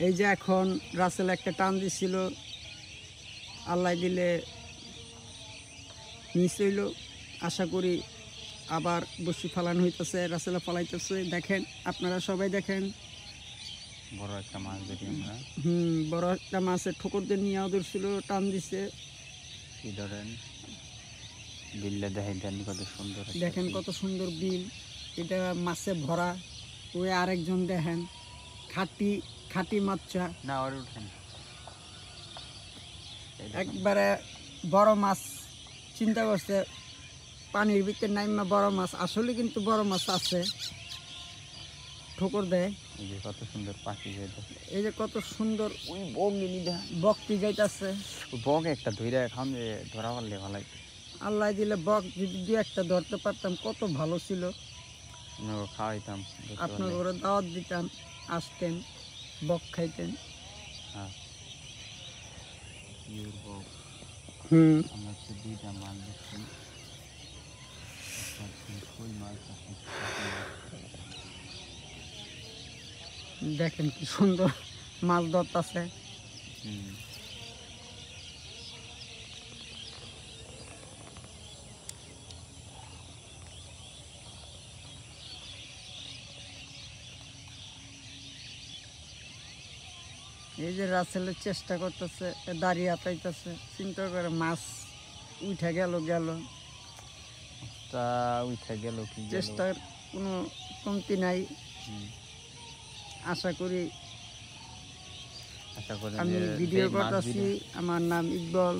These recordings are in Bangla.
এই যে এখন রাসেল একটা টান দিছিল, আল্লাহ দিলে মিস হইল। আশা করি আবার বসি ফালানো হইতেছে, রাসেলা ফালাইতেছে। দেখেন, আপনারা সবাই দেখেন। বড় একটা মাছ ধরি আমরা। বড় একটা মাছের ঠোকরদের নিয়ে ধরছিল, টান দিছে। কি ধরেন বিলটা দেখাই কত সুন্দর, দেখেন কত সুন্দর বিল, এটা মাছে ভরা। ওই আরেকজন দেখেন খাটি খাটি মাছটা না আর উঠেন একবারে বড় মাছ। চিন্তা করছে পানির ভিতরে নাইমা বড় মাছ, আসলে কিন্তু বড় মাছ আছে, ঠোকর দেয়। এই যে কত সুন্দর পাখি যাইতেছে, এই যে কত সুন্দর ওই বক নিনি দেখা বকটি যাইতেছে। বক একটা ধইরা এখন ধরা পারলে ভালাই। আল্লাহ দিলে বক যদি দু একটা ধরতে পারতাম কত ভালো ছিল। খাওয়াইতাম, আপনার ঘরে দাওয়াত দিতাম, আসতেন, বক খাইতেন। হ্যাঁ বক। আমরা হচ্ছে দুইটা মাছ দেখছি, কই মাছ দেখেন কি সুন্দর মাছ ধরতেছে। এই যে রাসেলের চেষ্টা করতেছে, দাঁড়িয়ে আতাইতেছে, চিন্তা করে মাছ উঠে গেল উঠে গেল। কি চেষ্টার কোনো কমতি নাই। আশা করি আমি ভিডিও করতেছি, আমার নাম ইকবল।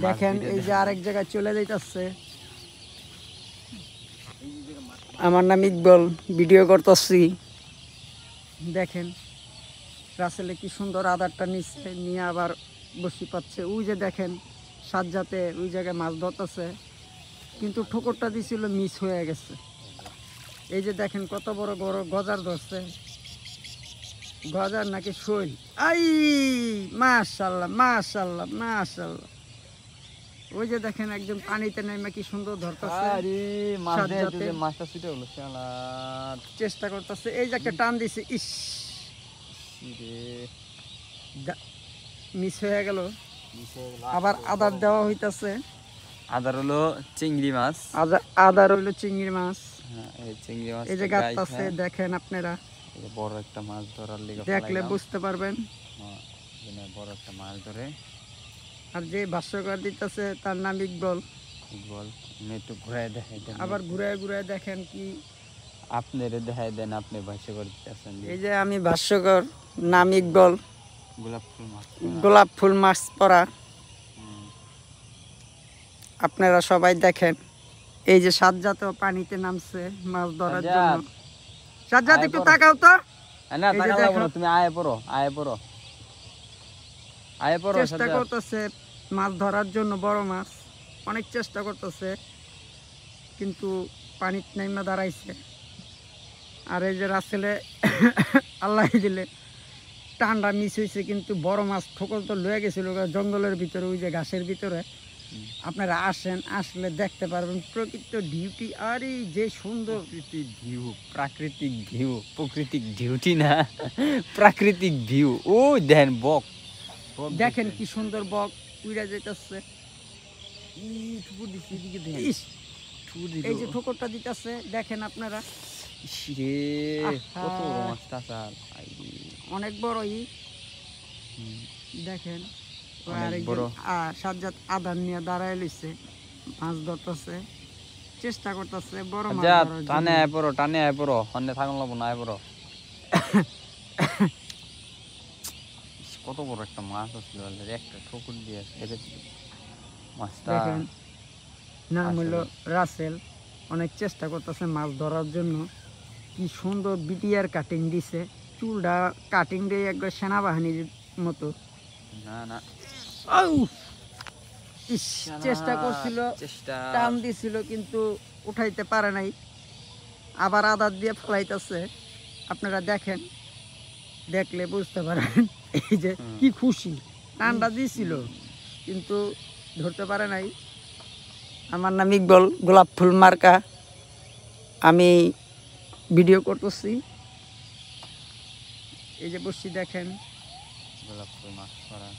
দেখেন এই যে আরেক জায়গায় চলে যাইতেছে, আমার নাম ইকবল, ভিডিও করতেছি। দেখেন রাসেলে কি সুন্দর আদারটা নিচ্ছে, নিয়ে আবার বসি পাচ্ছে। ওই যে দেখেন সাজ্জাতে ওই জায়গায় মাছ ধরতেছে, কিন্তু ঠোকরটা দিছিল, মিস হয়ে গেছে। এই যে দেখেন কত বড় বড় গজার ধরছে, গজার নাকি শৈল। আই মাশাআল্লাহ মাশাআল্লাহ মাশাআল্লাহ। ওই যে দেখেন একজন পানিতে নেমে কি সুন্দর ধরতেছে, চেষ্টা করতেছে। এই যে একটা টান দিছে, ইস মিস হয়ে গেল। আবার আদার দেওয়া হইতাছে। আদার হলো চিংড়ি মাছ, আদার হইলো চিংড়ি মাছ। চিংড়ি মাছ এই যে গাছটাছে, দেখেন আপনারা বড় একটা মাছ ধরার লেগে দেখলে বুঝতে পারবেন। বড় একটা মাছ ধরে। আর যে ভাষ্যকার দিতেছে তার নাম ইকবল। একটু ঘুরাই দেখাই দেন, আবার ঘুরায় দেখেন কি আপনারে দেখাই দেন, আপনি ভাষ্যকর দিতেছেন। এই যে আমি ভাষ্যকর, নাম ইকবল। গোলাপ ফুল মাছ পরা। আপনারা সবাই দেখেন, এই যে সাজ্জাত পানিতে নামছে মাছ ধরার জন্য। সাজ্জাত একটু তাকাও তো। না তাকাও না, তুমি আয় পড়ো। চেষ্টা করতেছে মাছ ধরার জন্য, বড় মাছ অনেক চেষ্টা করতেছে, কিন্তু পানিতে নাইমা দাঁড়াইছে। আর এই যে রাসেলে আল্লাহ দিলে টান্ডা মিস হয়েছে, কিন্তু বড় মাছ ঠোকর তো লয়ে গেছিল জঙ্গলের ভিতরে, ওই যে ঘাসের ভিতরে। আপনারা আসেন, আসলে দেখতে পারবেন প্রকৃত ডিউটি। আর এই যে সুন্দর প্রাকৃতিক ভিউ, প্রাকৃতিক ডিউটি না, প্রাকৃতিক ভিউ। ও দেখেন বক, দেখেন কি সুন্দর বক উড়ে যেতেছে। এই যে ঠোকরটা দিতেছে, দেখেন আপনারা অনেক বড়ই। দেখেন সাজ্জাদ আদার নিয়ে দাঁড়ায় লইছে, মাছ ধরতেছে, চেষ্টা করতেছে বড় মাছ। টানে আয় পড়ো অন্য থাকুন লাগবো না, আয় পড়ো। কত বড় একটা মাছ আসছিল, একটা ঠোকর দিয়ে মাছটা। দেখেন নাম হলো রাসেল, অনেক চেষ্টা করতেছে মাছ ধরার জন্য। কি সুন্দর বিটিআর কাটিং দিছে, চুলটা কাটিং দিয়ে একবার সেনাবাহিনীর মতো। না চেষ্টা করছিল, টান দিছিল, কিন্তু উঠাইতে পারে নাই। আবার আদার দিয়ে ফেলাইতেছে। আপনারা দেখেন, দেখলে বুঝতে পারেন এই যে কি খুশি, টানটা দিছিল কিন্তু ধরতে পারে নাই। আমার নাম ইকবল, গোলাপ ফুল মার্কা। আমি ভিডিও করতেছি। এই যে বসি দেখেন, গোলাপ ফুল মাছ করা।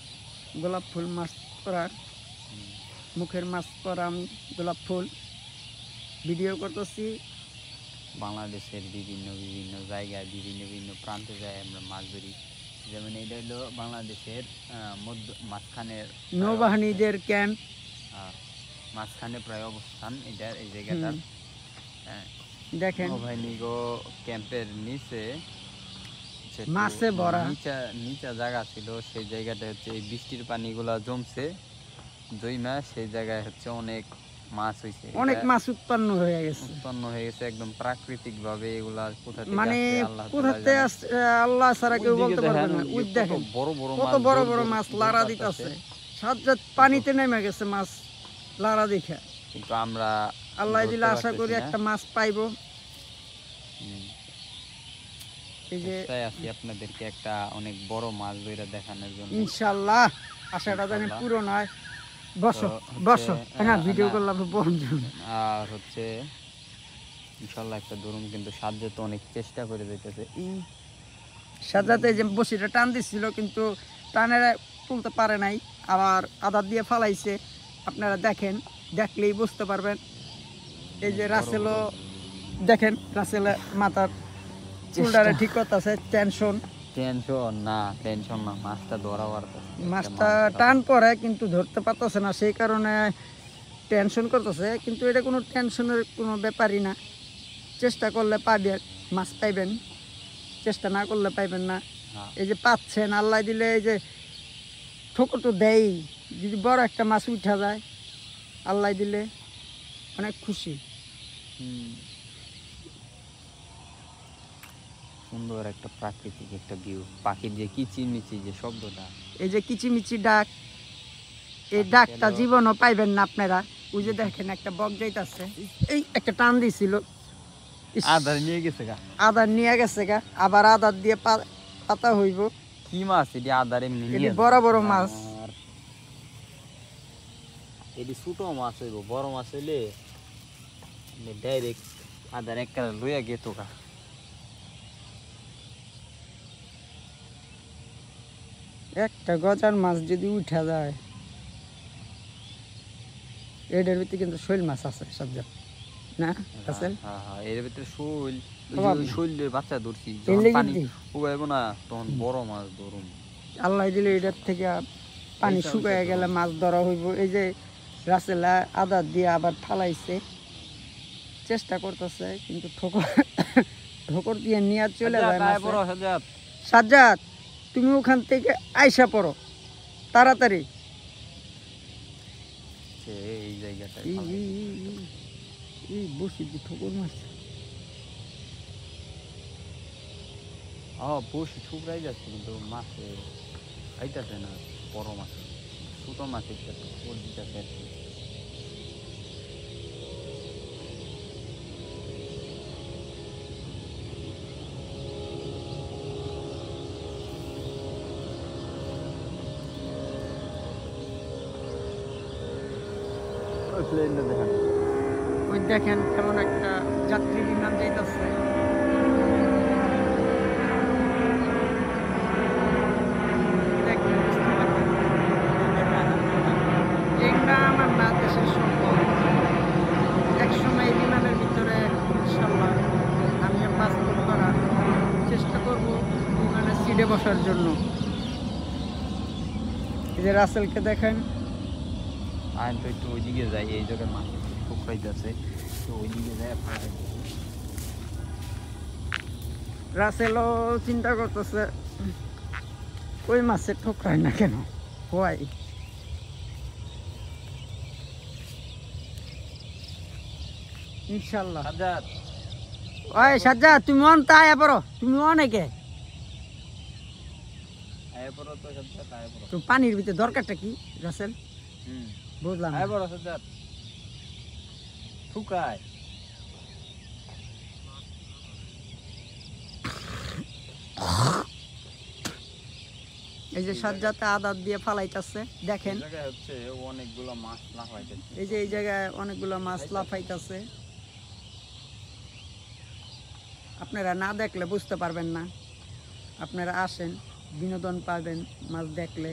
গোলাপ ফুল মাছ করার, হুম। মুখের মাছ করা আমি গোলাপ ফুল ভিডিও করতেছি। বাংলাদেশের বিভিন্ন বিভিন্ন জায়গায় বিভিন্ন বিভিন্ন প্রান্তে যায় আমরা মাছ ধরি। যেমন এটা হলো বাংলাদেশের মাঝখানের নৌবাহিনীদের ক্যাম্প। মাঝখানে প্রায় অবস্থান এটার, এই জায়গাটার। দেখেন নৌবাহিনী ক্যাম্পের নিচে মাছে ভরা নিচা জায়গা ছিল, সেই জায়গাটা হচ্ছে এই বৃষ্টির পানিগুলা জমছে, জইমা সেই জায়গায় হচ্ছে অনেক মাছ হয়েছে, অনেক মাছ উৎপন্ন হয়ে গেছে একদম প্রাকৃতিক ভাবে। এগুলা কোথা থেকে মানে আসে কোথাতে আল্লাহ ছাড়া কেউ বলতে পারবে না। ওই দেখেন কত বড় বড় মাছ লারা দিতেছে, সাজ্জাদ পানিতে নেমে গেছে মাছ লারা দেখে। কিন্তু আমরা আল্লাহ দিলে আশা করি একটা মাছ পাইবো। এই যে আছি আপনাদেরকে একটা অনেক বড় মাছ ধরে দেখানোর জন্য, ইনশাআল্লাহ আশাটা জানি পূরণ হয়। বসো বসো, হ্যাঁ ভিডিও করলাম বন্ধু। আর হচ্ছে ইনশাআল্লাহ একটা ধরুন, কিন্তু সাজ্জাদ তো অনেক চেষ্টা করে যাইতেছে। সাজ্জাদে যে বসিটা টান দিছিল কিন্তু টানের তুলতে পারে নাই, আবার আদার দিয়ে ফালাইছে। আপনারা দেখেন, দেখলেই বুঝতে পারবেন। এই যে রাসেলও দেখেন, রাসেলের মাথার চুলটারে ঠিক করতেছে। টেনশন না, মাছটা ধরা মাছটা টান পড়ে কিন্তু ধরতে পারতেছে না, সেই কারণে টেনশন করতেছে। কিন্তু এটা কোনো টেনশনের কোনো ব্যাপারই না। চেষ্টা করলে পাবেন, মাছ পাইবেন, চেষ্টা না করলে পাইবেন না। এই যে পাচ্ছেন আল্লাহ দিলে, এই যে ঠোকর তো দেয়, যদি বড় একটা মাছ উঠা যায় আল্লাহ দিলে অনেক খুশি। সুন্দর একটা প্রাকৃতিক একটা ভিউ, পাখির যে কিচিমিচি যে শব্দটা, এই যে কিচিমিচি ডাক, এই ডাকটা জীবনও পাইবেন না আপনারা। ওই যে দেখেন একটা বক যাইতাছে, এই একটা টান দিছিল, আদার নিয়ে গেছে গা, আদার নিয়ে গেছে গা, আবার আদার দিয়ে পাতা হইব। কি মাছ এটি? আদার এমনি নিয়ে বড় বড় মাছ, এটি ছোট মাছ হইব, বড় মাছ হইলে ডাইরেক্ট আদার একটা লইয়া গেত গা। একটা গজার মাছ যদি উঠা যায়, এটার ভিতরে কিন্তু শৈল মাছ আছে সবজা না আছে। এর ভিতরে শৈলের বাচ্চা ধরছি, পানি শুকাইব না তখন বড় মাছ ধরুন। আল্লাহ দিলে এটার থেকে পানি শুকায় গেলে মাছ ধরা হইব। এই যে রাসেলা আদার দিয়ে আবার ফালাইছে, চেষ্টা করতেছে কিন্তু ঠোকর দিয়ে নিয়ে চলে যায়। সাজ্জাদ তুমি ওখান থেকে আইসা পড়ো তাড়াতাড়ি। এই জায়গাটা বসি দি ঠোকর মাছ, বসি ঠুকরাই যাচ্ছে কিন্তু মাছে খাইতেছে না। বড় মাছ, ছোট মাছ ওর দিতেছে। ওই দেখেন কেমন একটা যাত্রী বিমান যাইতেছে। আমার না দেশের সম্পদ। একসময় বিমানের ভিতরে ইনশাল্লাহ আমিও পাসপোর্ট করার চেষ্টা করব, বিমানের সিটে বসার জন্য। এই যে রাসেলকে দেখেন, আর তো একটু ওইদিকে যাই, এই জায়গায় মাছ ঠুকরাইতেছে, তো ওইদিকে যাই। রাসেলও চিন্তা করতেছে ওই মাছের ঠোকরায় না কেন, হয় ইনশাল্লাহ। ওই সাজ্জাদ তুমি অন তা আয়া পড়ো, তুমি অনেকে তো পানির ভিতরে দরকারটা কি রাসেল? বুঝলাম ঠুকায়। এই যে সাজ্জাতে আদার দিয়ে ফালাইতেছে দেখেন, হচ্ছে অনেকগুলো মাছ লাফাইতেছে। এই যে এই জায়গায় অনেকগুলো মাছ লাফাইতেছে, আপনারা না দেখলে বুঝতে পারবেন না। আপনারা আসেন, বিনোদন পাবেন মাছ দেখলে,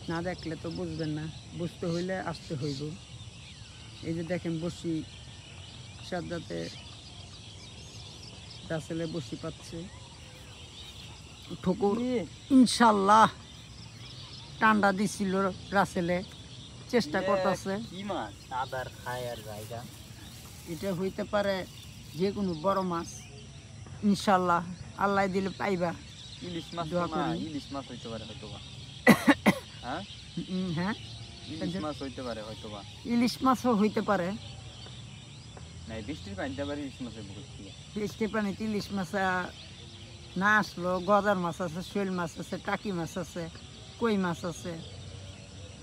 না দেখলে তো বুঝবেন না, বুঝতে হইলে আসতে হইব। এই যে দেখেন বসি সাজাতে রাসেলে বসি পাচ্ছে, ঠুকুর ইনশাল্লাহ টান্ডা দিছিল রাসেলে, চেষ্টা করতেছে। কি মাছ আদার খায় আর জায়গা এটা হইতে পারে যে কোনো বড় মাছ, ইনশাল্লাহ আল্লাহ দিলে পাইবা। ইলিশ মাছ দোয়া না, করি। ইলিশ মাছ হইতে পারে হয়তো বা। হ্যাঁ হ্যাঁ, ইলিশ মাছ হইতে পারে হয়তো বা। ইলিশ মাছও হইতে পারে। না বৃষ্টির পানিতে আবার ইলিশ মাছের বহুত কি বৃষ্টি পানিতে ইলিশ মাছ না আসলো, গজার মাছ আছে, শৈল মাছ আছে, টাকি মাছ আছে, কই মাছ আছে,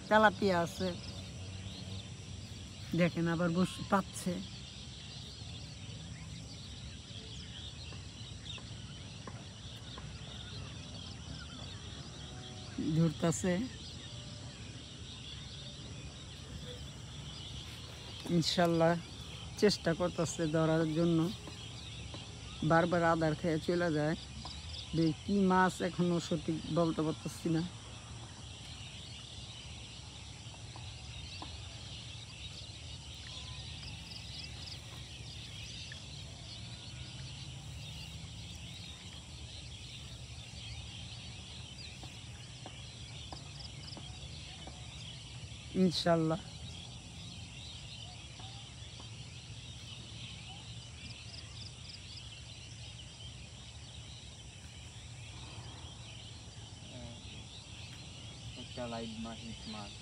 তেলাপিয়া আছে। দেখেন আবার বসে পাচ্ছে। ধরতেছে ইনশাল্লাহ, চেষ্টা করতেছে ধরার জন্য, বারবার আদার খেয়ে চলে যায়। কি মাছ এখনো সঠিক বলতে পারতেছি না। ইনশাল্লাহ একটা লাইভ মাছ ইলিশ মাছ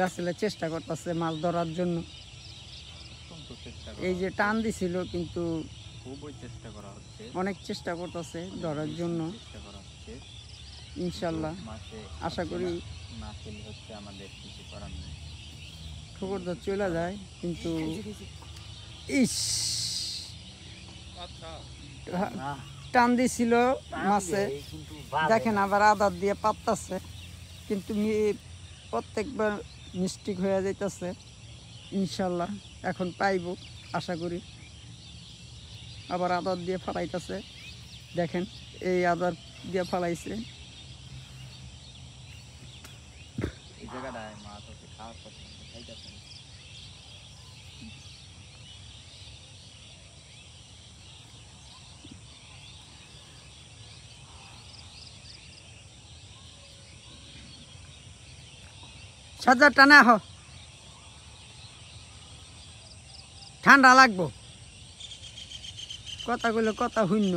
রাসেলে চেষ্টা করতেছে মাছ ধরার জন্য। অত্যন্ত চেষ্টা এই করা যে টান দিছিল কিন্তু খুবই চেষ্টা করা হচ্ছে অনেক চেষ্টা করতেছে অনেক ধরার বেশি জন্য। চেষ্টা করা হচ্ছে ইনশাল্লাহ মাছে আশা করি না খেলে হচ্ছে আমাদের কিছু করার নেই। ঠোকর তো চলে যায় কিন্তু ইস না টান দিছিল মাছে, কিন্তু দেখেন আবার আদার দিয়ে পাততাছে, কিন্তু প্রত্যেকবার মিস্টেক হয়ে যাইতেছে। ইনশাল্লাহ এখন পাইব আশা করি। আবার আদার দিয়ে ফালাইতেছে, দেখেন এই আদার দিয়ে ফালাইছে। এই জায়গাটায় মাছ হচ্ছে খাওয়ার কথা খাইতেছে না। সাজা টানা হ, ঠান্ডা লাগবো, কথাগুলো কথা শূন্য।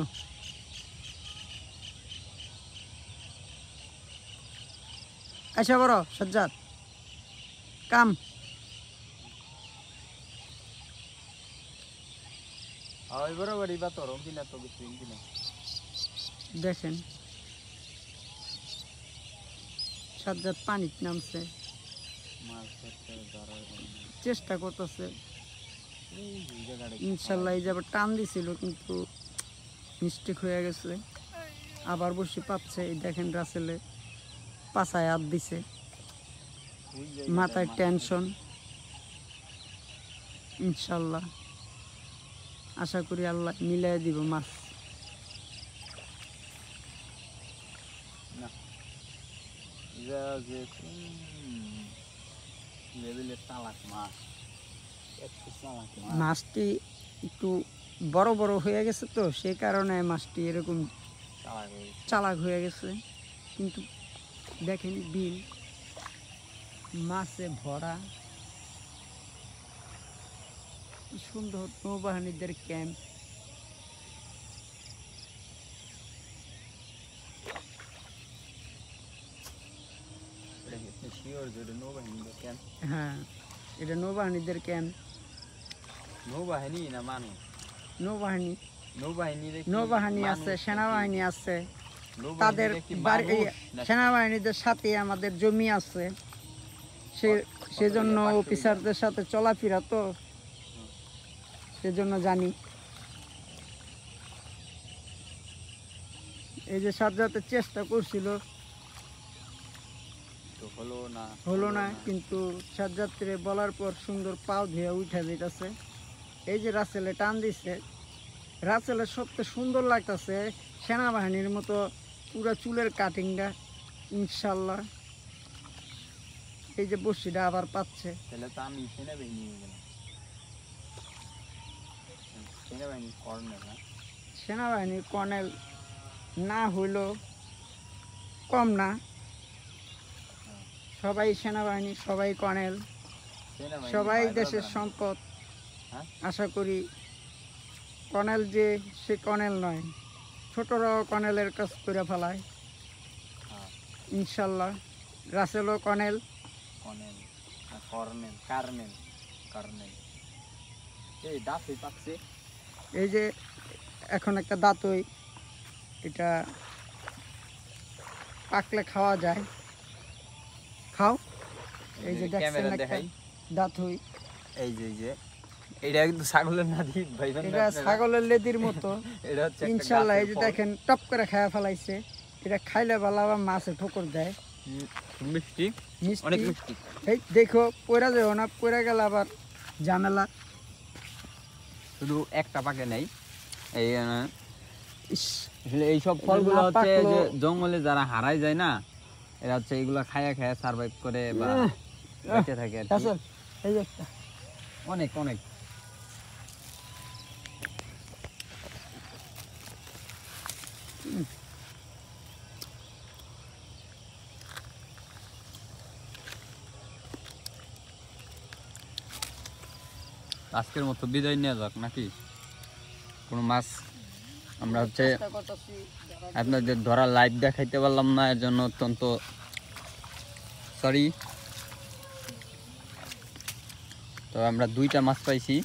আচ্ছা বড় সজ্জাদ কাম ওই বরাবরই বা তোর কিনা তো কিছু কিনা দেখেন সজ্জাদ পানিতে নামছে, মাছ ধরতে ধরার জন্য চেষ্টা করতেছে। এই জায়গাটা ইনশাল্লাহ এই যাবার টান দিছিল কিন্তু মিস্টেক হয়ে গেছে, আবার বসে পাচ্ছে। এই দেখেন রাসেলে পাছায় হাত দিছে, ওই মাথায় টেনশন। ইনশাল্লাহ আশা করি আল্লাহ মিলাই দিব মাছ। না যে লেভেলের চালাক মাছ, একটু চালাক মাছ মাছটি একটু বড় বড় হয়ে গেছে তো সেই কারণে মাছটি এরকম চালাক হয়ে গেছে। চালাক হয়ে গেছে। কিন্তু দেখেন বিল মাছে ভরা, কি সুন্দর নৌবাহিনীদের ক্যাম্প। এটা হচ্ছে শিওর যে এটা নৌবাহিনী কেন হ্যাঁ এটা নৌবাহিনীদের ক্যাম্প। নৌবাহিনী না মানুষ নৌবাহিনী নৌবাহিনী নৌবাহিনী আছে, সেনাবাহিনী আছে, তাদের বাড়ি সেনাবাহিনীদের সাথে আমাদের জমি আছে, সেজন্য অফিসারদের সাথে চলাফেরা তো সেজন্য জানি। এই যে সাজ্জাতের চেষ্টা করছিল, হলো না, কিন্তু সাজ্জাত্রে বলার পর সুন্দর পাও ধুয়ে উঠে যেতেছে। এই যে রাসেলে টান দিচ্ছে, রাসেলের সবচেয়ে সুন্দর লাগতেছে সেনাবাহিনীর মতো পুরা চুলের কাটিংটা। ইনশাল্লাহ এই যে বসিটা আবার পাচ্ছে। তাহলে তো আমি সেনাবাহিনী হয়ে গেলাম, সেনাবাহিনীর কর্নেল না? সেনাবাহিনীর কর্নেল না হইলো কম না, সবাই সেনাবাহিনী, সবাই কর্নেল, সেনাবাহিনী সবাই বাইরে দেশের বেড়ানো। সম্পদ। হ্যাঁ? আশা করি কর্নেল যে সে কর্নেল নয়, ছোটরাও কর্নেলের কাজ করে ফেলায়। হ্যাঁ, ইনশাল্লাহ রাসেলও কর্নেল। কর্নেল না, কর্নেল, কার্নেল, কর্নেল। এই দাঁতই পাচ্ছে। এই যে এখন একটা দাঁতই, এটা পাকলে খাওয়া যায়, খাও। এই যে দেখছেন ক্যামেরা একটা দেখাই, দাঁতই, এই যে এটা কিন্তু ছাগলের নাদি ভাইবেন না এটা আপনারা? ছাগলের লেদির মতো। এটা হচ্ছে একটা ইনশাল্লাহ এই গাছের যে ফল। দেখেন টপ করে খায়া ফেলাইছে। এটা খাইলে ভালো আবার মাছে ঠোকর দেয়, মিষ্টি, মিষ্টি। অনেক মিষ্টি। এই দেখো পয়রা যাও না, পয়রা গেলে আবার ঝামেলা। শুধু একটা পাকে নাই। এই ইস, আসলে এইসব এটা ফলগুলো না হচ্ছে পাকলো। যে জঙ্গলে যারা হারাই যায় না, এরা হচ্ছে এগুলা খায়া খায়া সার্ভাইভ করে বা বেঁচে থাকে আর কি। রাসেল, এই যে একটা। অনেক অনেক আজকের মতো বিদায় নেওয়া যাক নাকি? কোনো মাছ আমরা হচ্ছে চেষ্টা করতেছি যারা- আপনাদের ধরা লাইভ দেখাইতে পারলাম না, এর জন্য অত্যন্ত সরি। তো আমরা 2টা মাছ পাইছি।